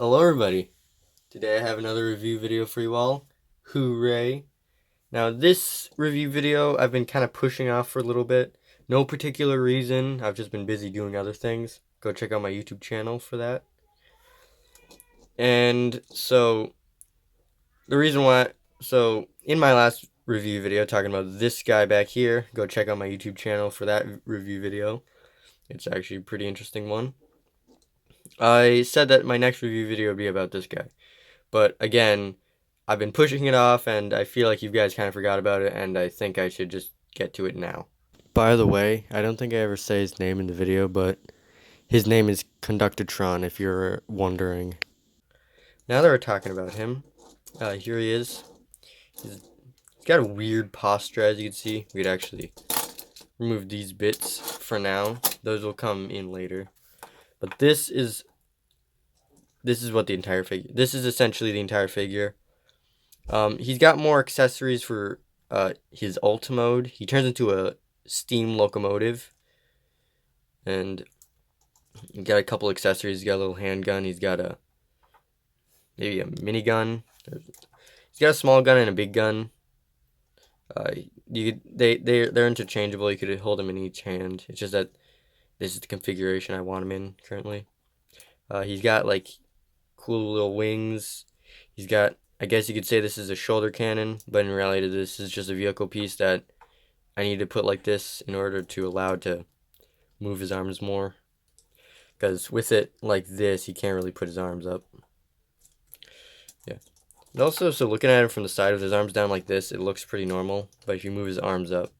Hello everybody! Today I have another review video for you all. Hooray! Now this review video I've been kind of pushing off for a little bit. No particular reason, I've just been busy doing other things. Go check out my YouTube channel for that. And so, in my last review video talking about this guy back here, go check out my YouTube channel for that review video. It's actually a pretty interesting one. I said that my next review video would be about this guy. But again, I've been pushing it off and I feel like you guys kind of forgot about it and I think I should just get to it now. By the way, I don't think I ever say his name in the video, but his name is Conductortron if you're wondering. Now that we're talking about him, here he is. He's got a weird posture, as you can see. We'd actually remove these bits for now. Those will come in later. But this is what the entire figure. This is essentially the entire figure. He's got more accessories for his Ultra mode. He turns into a steam locomotive, and he's got a couple accessories. He's got a little handgun. He's got maybe a minigun. He's got a small gun and a big gun. They're interchangeable. You could hold them in each hand. It's just that this is the configuration I want him in currently. He's got like cool little wings. He's got, I guess you could say this is a shoulder cannon, but in reality this is just a vehicle piece that I need to put like this in order to allow it to move his arms more. Because with it like this, he can't really put his arms up. Yeah. And also, so looking at him from the side with his arms down like this, it looks pretty normal. But if you move his arms up,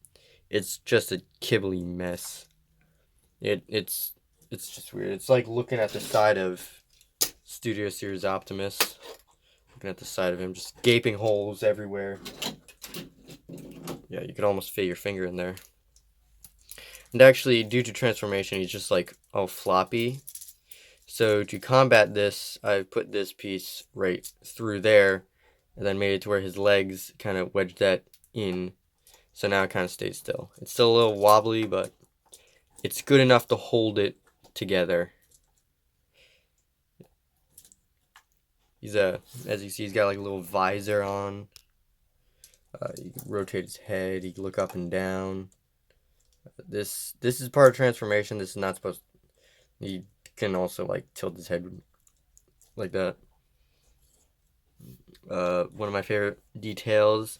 it's just a kibbly mess. It's just weird. It's like looking at the side of Studio Series Optimus. Looking at the side of him, just gaping holes everywhere. Yeah, you could almost fit your finger in there. And actually, due to transformation, he's just like all floppy. So to combat this, I've put this piece right through there, and then made it to where his legs kind of wedged that in. So now it kind of stays still. It's still a little wobbly, but it's good enough to hold it together. He's as you see, he's got like a little visor on. You can rotate his head. He can look up and down. This is part of transformation. This is not supposed. He can also like tilt his head like that. One of my favorite details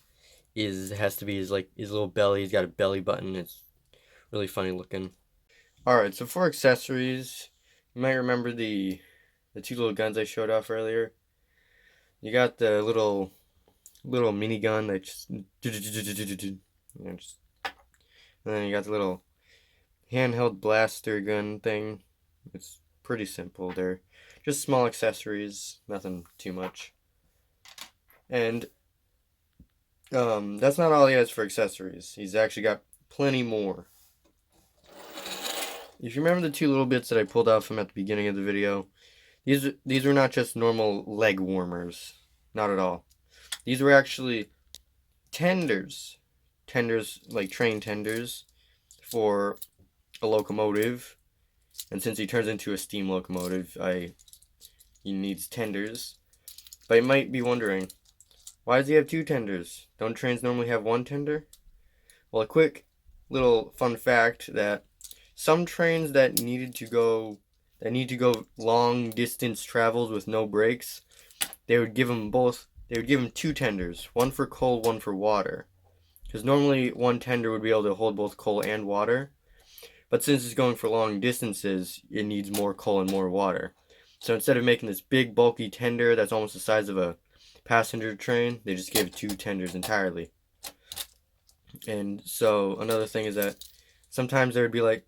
has to be his little belly. He's got a belly button. It's really funny looking. Alright, so for accessories, you might remember the two little guns I showed off earlier. You got the little minigun that just, and then you got the little handheld blaster gun thing. It's pretty simple. They're just small accessories, nothing too much. And that's not all he has for accessories. He's actually got plenty more. If you remember the two little bits that I pulled out from at the beginning of the video, these were not just normal leg warmers. Not at all. These were actually tenders. Tenders, like train tenders, for a locomotive. And since he turns into a steam locomotive, he needs tenders. But you might be wondering, why does he have two tenders? Don't trains normally have one tender? Well, a quick little fun fact that some trains that need to go long distance travels with no brakes, they would give him two tenders, one for coal, one for water. Because normally one tender would be able to hold both coal and water. But since it's going for long distances, it needs more coal and more water. So instead of making this big bulky tender that's almost the size of a passenger train, they just gave it two tenders entirely. And so another thing is that sometimes there would be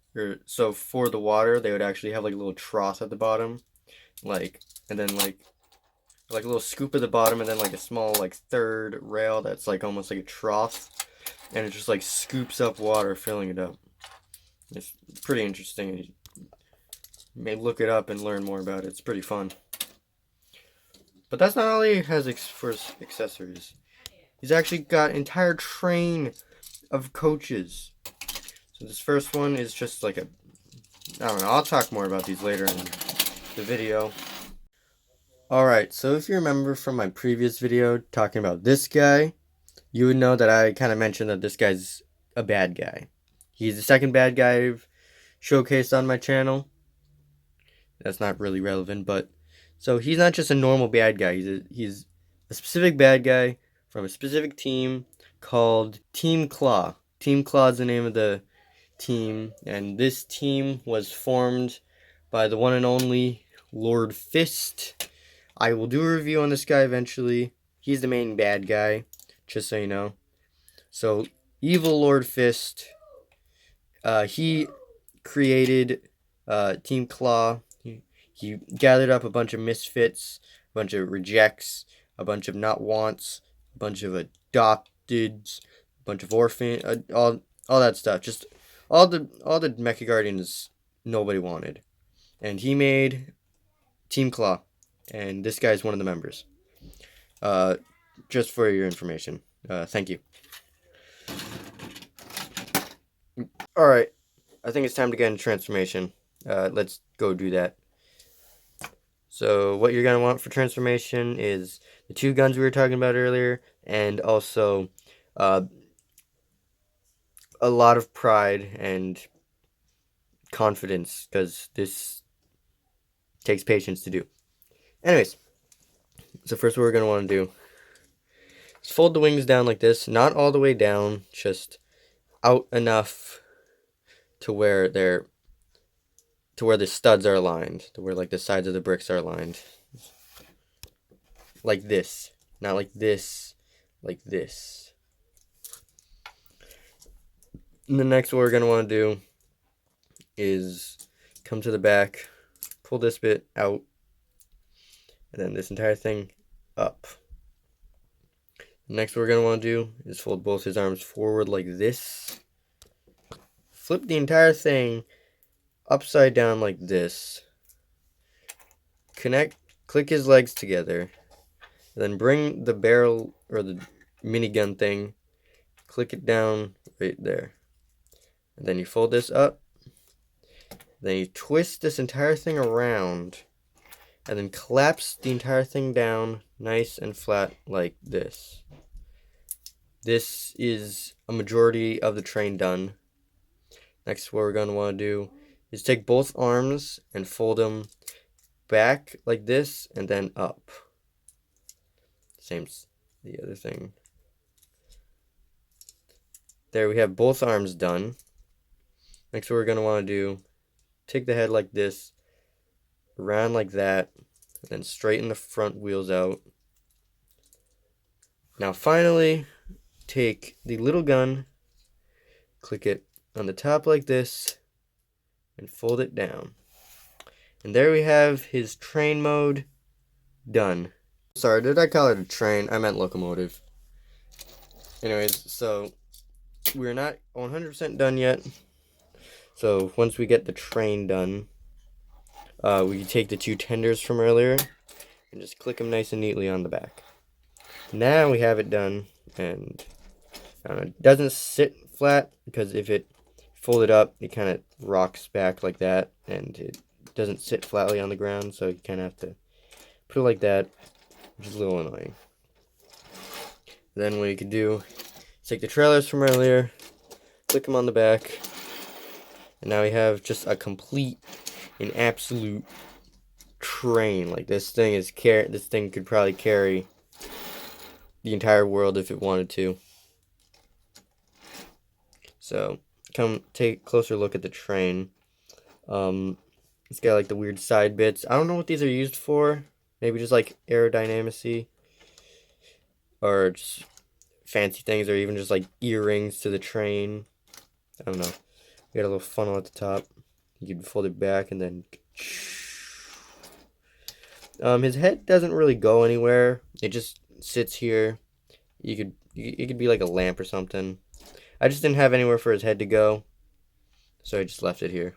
so for the water, they would actually have like a little trough at the bottom, and then like a little scoop at the bottom, and then like a small third rail that's like almost like a trough, and it just like scoops up water, filling it up. It's pretty interesting. You may look it up and learn more about it. It's pretty fun. But that's not all he has for accessories. He's actually got an entire train of coaches. So this first one is just like I don't know, I'll talk more about these later in the video. Alright, so if you remember from my previous video talking about this guy, you would know that I kind of mentioned that this guy's a bad guy. He's the second bad guy I've showcased on my channel. That's not really relevant, but so he's not just a normal bad guy. He's a specific bad guy from a specific team called Team Claw. Team Claw is the name of the team, and this team was formed by the one and only Lord Fist. I will do a review on this guy eventually. He's the main bad guy, just so you know. So, evil Lord Fist, he created Team Claw. He gathered up a bunch of misfits, a bunch of rejects, a bunch of not wants, a bunch of adopteds, a bunch of orphans, all that stuff. Just all the Mecha Guardians nobody wanted, and he made Team Claw, and this guy's one of the members. Just for your information. Thank you. All right, I think it's time to get into transformation. Let's go do that. So what you're going to want for transformation is the two guns we were talking about earlier, and also a lot of pride and confidence, because this takes patience to do. Anyways, so first what we're going to want to do is fold the wings down like this, not all the way down, just out enough to where the studs are aligned, to where like the sides of the bricks are aligned. Like this. Not like this. Like this. And the next what we're going to want to do is come to the back, pull this bit out, and then this entire thing up. Next what we're going to want to do is fold both his arms forward like this. Flip the entire thing upside down like this. Click his legs together. And then bring the barrel or the minigun thing, click it down right there. And then you fold this up. Then you twist this entire thing around. And then collapse the entire thing down nice and flat like this. This is a majority of the train done. Next, what we're going to want to do is take both arms and fold them back like this and then up. Same the other thing. There we have both arms done. Next, what we're going to want to do, take the head like this, around like that, and then straighten the front wheels out. Now finally, take the little gun, click it on the top like this, and fold it down. And there we have his train mode done. Sorry, did I call it a train? I meant locomotive. Anyways, so we're not 100% done yet. So once we get the train done, we can take the two tenders from earlier and just click them nice and neatly on the back. Now we have it done, and it doesn't sit flat, because if it folded up, it kind of rocks back like that, and it doesn't sit flatly on the ground, so you kind of have to put it like that, which is a little annoying. Then what you can do is take the trailers from earlier, click them on the back, and now we have just a complete and absolute train. Like, this thing could probably carry the entire world if it wanted to. So come take a closer look at the train. It's got like the weird side bits. I don't know what these are used for. Maybe just like aerodynamicy, or just fancy things, or even just like earrings to the train. I don't know. We got a little funnel at the top. You can fold it back and then his head doesn't really go anywhere. It just sits here. It could be like a lamp or something. I just didn't have anywhere for his head to go, so I just left it here.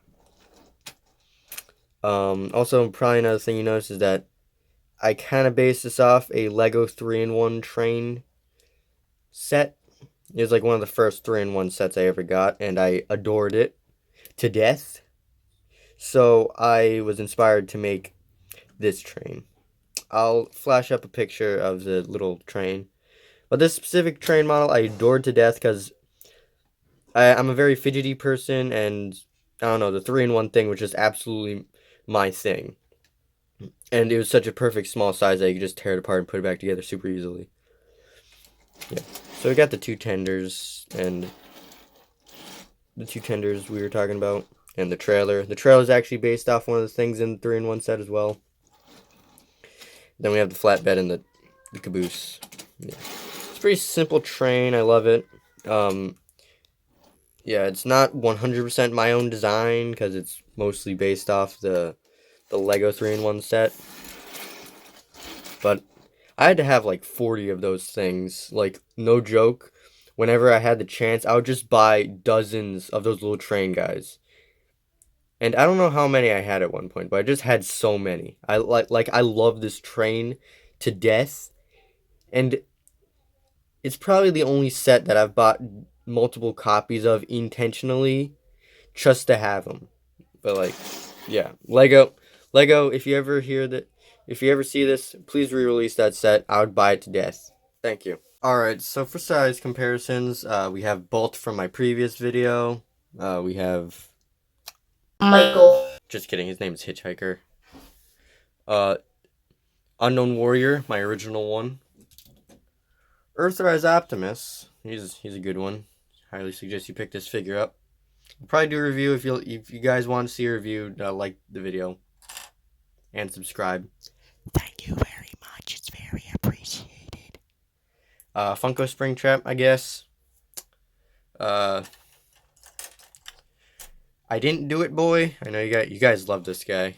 Also, probably another thing you notice is that I kind of based this off a Lego 3-in-1 train set. It was like one of the first 3-in-1 sets I ever got, and I adored it to death. So I was inspired to make this train. I'll flash up a picture of the little train. But this specific train model I adored to death because I'm a very fidgety person, and I don't know, the 3-in-1 thing was just absolutely my thing. And it was such a perfect small size that you could just tear it apart and put it back together super easily. Yeah. So we got the two tenders and the two tenders we were talking about, and the trailer. The trailer is actually based off one of the things in the 3-in-1 set as well. Then we have the flatbed and the caboose. Yeah. It's a pretty simple train. I love it. Yeah, it's not 100% my own design because it's mostly based off the Lego 3-in-1 set. But I had to have like 40 of those things. Like, no joke. Whenever I had the chance, I would just buy dozens of those little train guys. And I don't know how many I had at one point, but I just had so many. I love this train to death. And it's probably the only set that I've bought multiple copies of intentionally just to have them. But like, yeah, Lego, if you ever see this, please re-release that set. I would buy it to death. Thank you. Alright, so for size comparisons, we have Bolt from my previous video. We have Michael. Just kidding, his name is Hitchhiker. Unknown Warrior, my original one. Earthrise Optimus, he's a good one. Highly suggest you pick this figure up. I'll probably do a review if you guys want to see a review. Like the video and subscribe. Thank you very much. It's very appreciated. Funko Springtrap, I guess. I didn't do it, boy. I know you guys love this guy.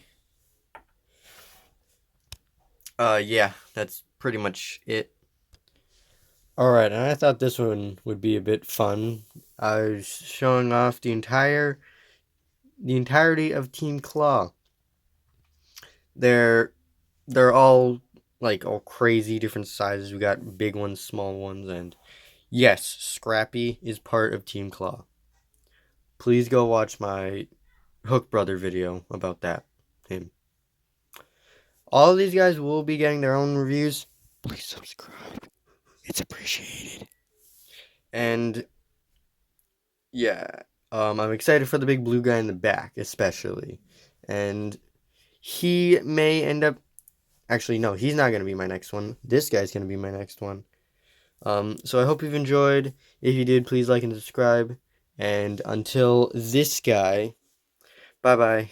Yeah, that's pretty much it. Alright, and I thought this one would be a bit fun. I was showing off the entirety of Team Claw. They're all like all crazy different sizes. We got big ones, small ones, and yes, Scrappy is part of Team Claw. Please go watch my Hook Brother video about him. All of these guys will be getting their own reviews. Please subscribe. It's appreciated. And yeah, I'm excited for the big blue guy in the back, especially. And he may end up... Actually, no, he's not going to be my next one. This guy's going to be my next one. So I hope you've enjoyed. If you did, please like and subscribe. And until this guy, bye-bye.